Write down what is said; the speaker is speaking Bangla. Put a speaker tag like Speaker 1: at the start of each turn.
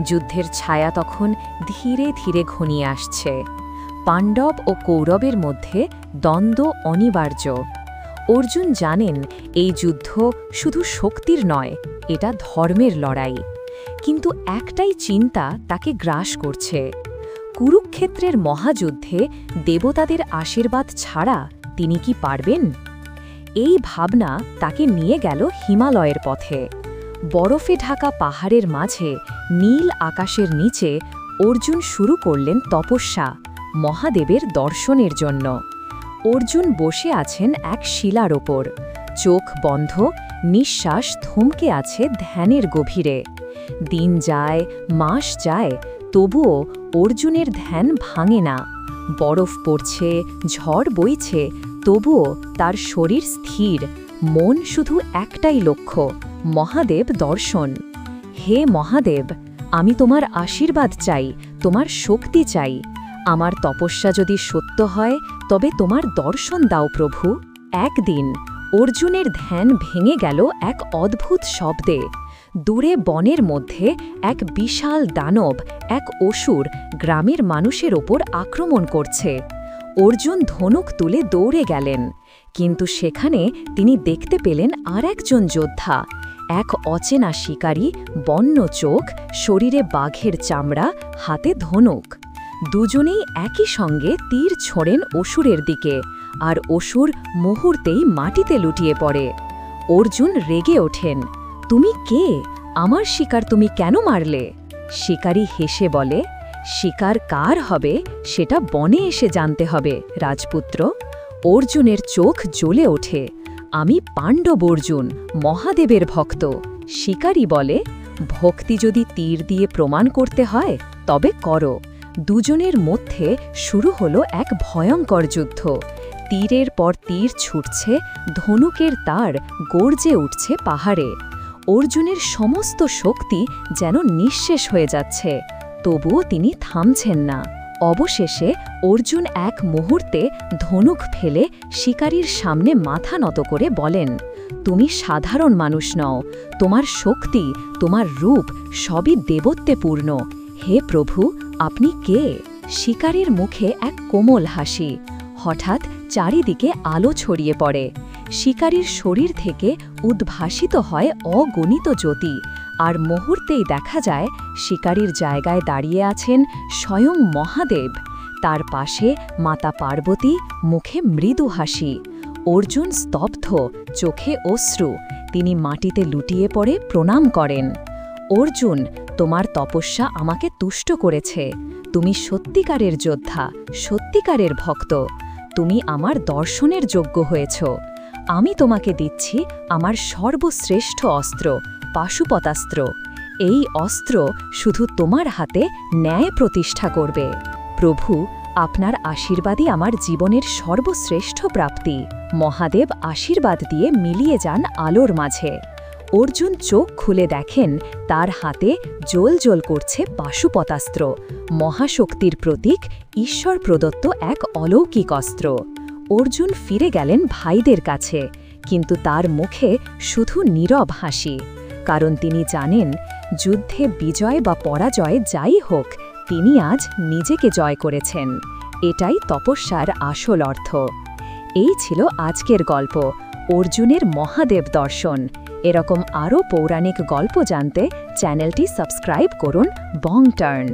Speaker 1: যুদ্ধের ছায়া তখন ধীরে ধীরে ঘনিয়ে আসছে। পাণ্ডব ও কৌরবের মধ্যে দ্বন্দ্ব অনিবার্য। অর্জুন জানেন এই যুদ্ধ শুধু শক্তির নয়, এটা ধর্মের লড়াই। কিন্তু একটাই চিন্তা তাকে গ্রাস করছে, কুরুক্ষেত্রের মহাযুদ্ধে দেবতাদের আশীর্বাদ ছাড়া তিনি কি পারবেন? এই ভাবনা তাকে নিয়ে গেল হিমালয়ের পথে। বরফে ঢাকা পাহাড়ের মাঝে নীল আকাশের নিচে অর্জুন শুরু করলেন তপস্যা, মহাদেবের দর্শনের জন্য। অর্জুন বসে আছেন এক শিলার ওপর, চোখ বন্ধ, নিঃশ্বাস থমকে আছে ধ্যানের গভীরে। দিন যায়, মাস যায়, তবুও অর্জুনের ধ্যান ভাঙে না। বরফ পড়ছে, ঝড় বইছে, তবুও তার শরীর স্থির, মন শুধু একটাই লক্ষ্য, মহাদেব দর্শন। হে মহাদেব, আমি তোমার আশীর্বাদ চাই, তোমার শক্তি চাই। আমার তপস্যা যদি সত্য হয় তবে তোমার দর্শন দাও প্রভু। একদিন অর্জুনের ধ্যান ভেঙে গেল এক অদ্ভুত শব্দে। দূরে বনের মধ্যে এক বিশাল দানব, এক অসুর গ্রামের মানুষের ওপর আক্রমণ করছে। অর্জুন ধনুক তুলে দৌড়ে গেলেন, কিন্তু সেখানে তিনি দেখতে পেলেন আর একজন যোদ্ধা, এক অচেনা শিকারী, বন্য চোখ, শরীরে বাঘের চামড়া, হাতে ধনুক। দুজনেই একই সঙ্গে তীর ছোড়েন অসুরের দিকে, আর অসুর মুহূর্তেই মাটিতে লুটিয়ে পড়ে। অর্জুন রেগে ওঠেন, তুমি কে? আমার শিকার তুমি কেন মারলে? শিকারী হেসে বলে, শিকার কার হবে সেটা বনে এসে জানতে হবে রাজপুত্র। অর্জুনের চোখ জ্বলে ওঠে, আমি পাণ্ডব অর্জুন, মহাদেবের ভক্ত। শিকারী বলে, ভক্তি যদি তীর দিয়ে প্রমাণ করতে হয় তবে করো। দুজনের মধ্যে শুরু হলো এক ভয়ঙ্কর যুদ্ধ। তীরের পর তীর ছুটছে, ধনুকের তার গর্জে উঠছে পাহাড়ে। অর্জুনের সমস্ত শক্তি যেন নিঃশেষ হয়ে যাচ্ছে, তবুও তিনি থামছেন না। অবশেষে অর্জুন এক মুহূর্তে ধনুক ফেলে শিকারীর সামনে মাথা নত করে বলেন, তুমি সাধারণ মানুষ নও, তোমার শক্তি, তোমার রূপ সবই দেবত্বে পূর্ণ। হে প্রভু, আপনি কে? শিকারীর মুখে এক কোমল হাসি। হঠাৎ চারিদিকে আলো ছড়িয়ে পড়ে। শিকারীর শরীর থেকে উদ্ভাসিত হয় অগণিত জ্যোতি, আর মুহূর্তেই দেখা যায় শিকারীর জায়গায় দাঁড়িয়ে আছেন স্বয়ং মহাদেব। তার পাশে মাতা পার্বতী, মুখে মৃদু হাসি। অর্জুন স্তব্ধ, চোখে অশ্রু। তিনি মাটিতে লুটিয়ে পড়ে প্রণাম করেন। অর্জুন, তোমার তপস্যা আমাকে তুষ্ট করেছে। তুমি সত্যিকারের যোদ্ধা, সত্যিকারের ভক্ত। তুমি আমার দর্শনের যোগ্য হয়েছ। আমি তোমাকে দিচ্ছি আমার সর্বশ্রেষ্ঠ অস্ত্র, পাশুপতাস্ত্র। এই অস্ত্র শুধু তোমার হাতে ন্যায় প্রতিষ্ঠা করবে। প্রভু, আপনার আশীর্বাদই আমার জীবনের সর্বশ্রেষ্ঠ প্রাপ্তি। মহাদেব আশীর্বাদ দিয়ে মিলিয়ে যান আলোর মাঝে। অর্জুন চোখ খুলে দেখেন তার হাতে জ্বল করছে পাশুপতাস্ত্র, মহাশক্তির প্রতীক, ঈশ্বর প্রদত্ত এক অলৌকিক অস্ত্র। অর্জুন ফিরে গেলেন ভাইদের কাছে, কিন্তু তার মুখে শুধু নীরব হাসি, কারণ তিনি জানেন যুদ্ধে বিজয় বা পরাজয় যাই হোক, তিনি আজ নিজেকে জয় করেছেন। এটাই তপস্যার আসল অর্থ। এই ছিল আজকের গল্প, অর্জুনের মহাদেব দর্শন। এরকম আরও পৌরাণিক গল্প জানতে চ্যানেলটি সাবস্ক্রাইব করুন বং টার্ন।